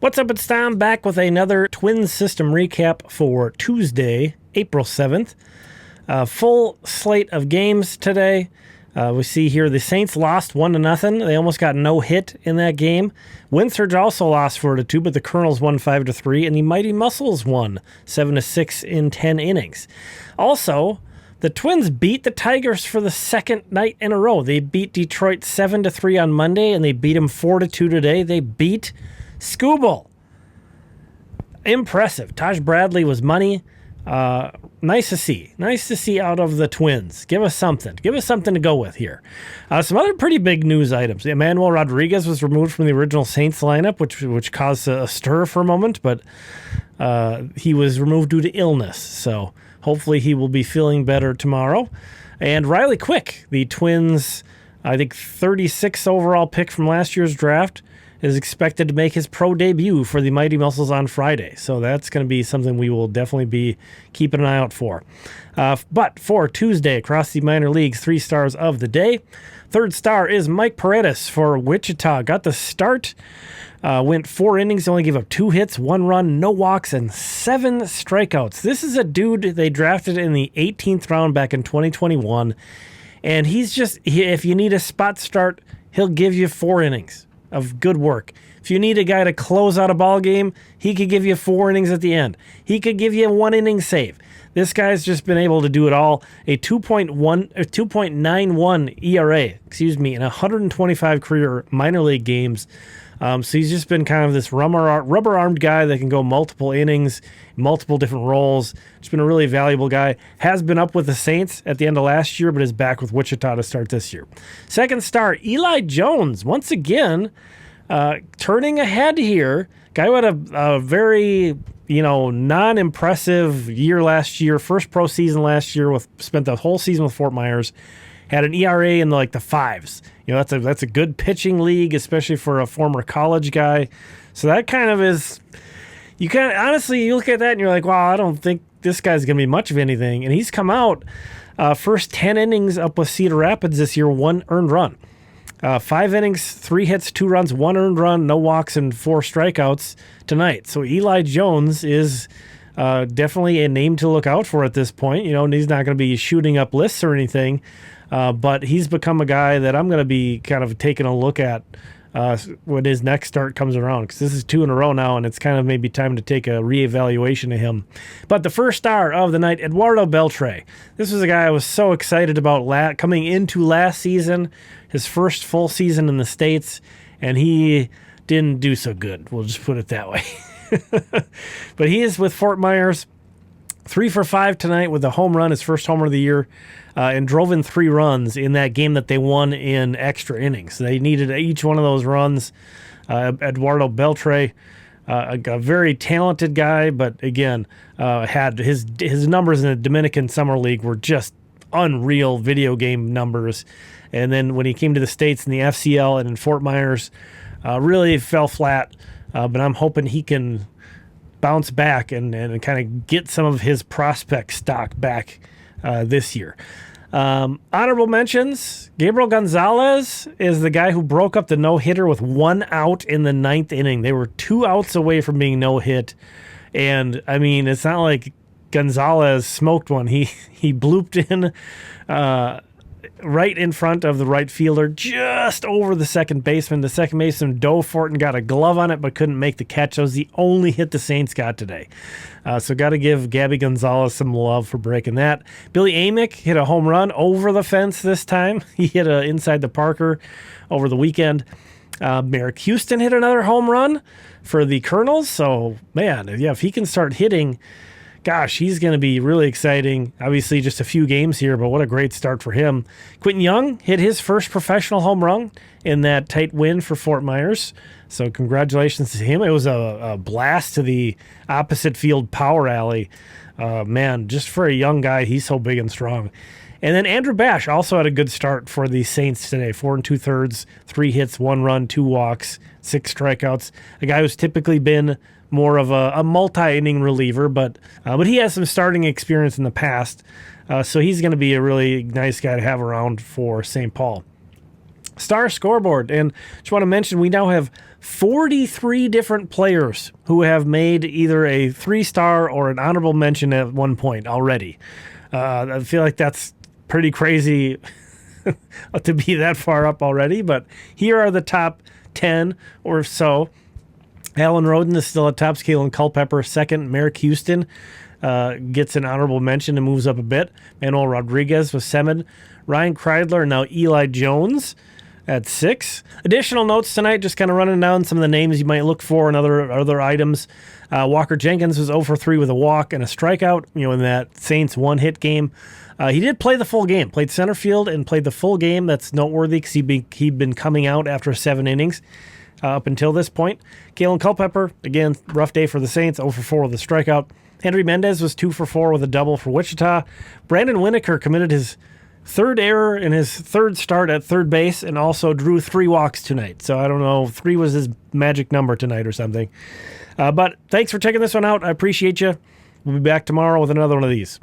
What's up, it's Tom back with another Twins system recap for Tuesday, April 7th. Full slate of games today. We see here the Saints lost 1-0. They almost got no hit in that game. Windsurge also lost 4-2, but the Colonels won 5-3, and the Mighty Muscles won 7-6 in 10 innings. Also, the Twins beat the Tigers for the second night in a row. They beat Detroit 7-3 on Monday, and they beat them 4-2 today. They beat Scooble. Impressive. Taj Bradley was money. Nice to see. Nice to see out of the Twins. Give us something. Give us something to go with here. Some other pretty big news items. Emmanuel Rodriguez was removed from the original Saints lineup, which caused a stir for a moment, but he was removed due to illness. So hopefully he will be feeling better tomorrow. And Riley Quick, the Twins, I think 36 overall pick from last year's draft, is expected to make his pro debut for the Mighty Muscles on Friday. So that's going to be something we will definitely be keeping an eye out for. But for Tuesday, across the minor leagues, 3 stars of the day. Third star is Mike Paredes for Wichita. Got the start, went 4 innings, only gave up 2 hits, 1 run, no walks, and 7 strikeouts. This is a dude they drafted in the 18th round back in 2021. And if you need a spot start, he'll give you 4 innings of good work. If you need a guy to close out a ball game, he could give you 4 innings at the end. He could give you a 1 inning save. This guy's just been able to do it all. A 2.91 ERA, in 125 career minor league games. So he's just been kind of this rubber-armed guy that can go multiple innings, multiple different roles. Just been a really valuable guy. Has been up with the Saints at the end of last year, but is back with Wichita to start this year. Second star, Eli Jones. Once again, turning ahead here. Guy who had a very, non-impressive year last year. First pro season last year, spent the whole season with Fort Myers. Had an ERA in the 5s. That's a good pitching league, especially for a former college guy. So that kind of is, honestly, you look at that and you're like, wow, I don't think this guy's going to be much of anything. And he's come out first 10 innings up with Cedar Rapids this year, 1 earned run. 5 innings, 3 hits, 2 runs, 1 earned run, no walks, and 4 strikeouts tonight. So Eli Jones is definitely a name to look out for at this point. And he's not going to be shooting up lists or anything. But he's become a guy that I'm going to be kind of taking a look at when his next start comes around, because this is 2 in a row now, and it's kind of maybe time to take a reevaluation of him. But the first star of the night, Eduardo Beltre. This was a guy I was so excited about coming into last season, his first full season in the States, and he didn't do so good. We'll just put it that way. But he is with Fort Myers. 3 for 5 tonight with a home run, his first homer of the year, and drove in 3 runs in that game that they won in extra innings. They needed each one of those runs. Eduardo Beltre, a very talented guy, but again, had his numbers in the Dominican Summer League were just unreal video game numbers. And then when he came to the States in the FCL and in Fort Myers, really fell flat. But I'm hoping he can bounce back and kind of get some of his prospect stock back this year. Honorable mentions, Gabriel Gonzalez is the guy who broke up the no-hitter with 1 out in the 9th inning. They were 2 outs away from being no-hit. And, it's not like Gonzalez smoked one. He blooped in right in front of the right fielder, just over the second baseman. The second baseman dove for it and got a glove on it, but couldn't make the catch. That was the only hit the Saints got today. So got to give Gabby Gonzalez some love for breaking that. Billy Amick hit a home run over the fence this time. He hit inside the Parker over the weekend. Merrick Houston hit another home run for the Colonels. So, man, if he can start hitting, gosh, he's going to be really exciting. Obviously, just a few games here, but what a great start for him. Quentin Young hit his first professional home run in that tight win for Fort Myers. So congratulations to him. It was a blast to the opposite field power alley. Man, just for a young guy, he's so big and strong. And then Andrew Bash also had a good start for the Saints today. 4 2/3, 3 hits, 1 run, 2 walks, 6 strikeouts. A guy who's typically been more of a multi-inning reliever, but he has some starting experience in the past, so he's going to be a really nice guy to have around for St. Paul. Star scoreboard. And just want to mention, we now have 43 different players who have made either a 3-star or an honorable mention at one point already. I feel like that's pretty crazy to be that far up already, but here are the top 10 or so. Alan Roden is still at top. Kalen Culpepper second. Merrick Houston gets an honorable mention and moves up a bit. Manuel Rodriguez was 7. Ryan Kreidler, now Eli Jones at 6. Additional notes tonight, just kind of running down some of the names you might look for and other items. Walker Jenkins was 0 for 3 with a walk and a strikeout, in that Saints one-hit game. He did play the full game, played center field and played the full game. That's noteworthy because he'd been coming out after 7 innings up until this point. Kalen Culpepper, again, rough day for the Saints, 0 for 4 with a strikeout. Henry Mendez was 2 for 4 with a double for Wichita. Brandon Winokur committed his 3rd error in his 3rd start at third base and also drew 3 walks tonight. So I don't know, 3 was his magic number tonight or something. But thanks for checking this one out. I appreciate you. We'll be back tomorrow with another one of these.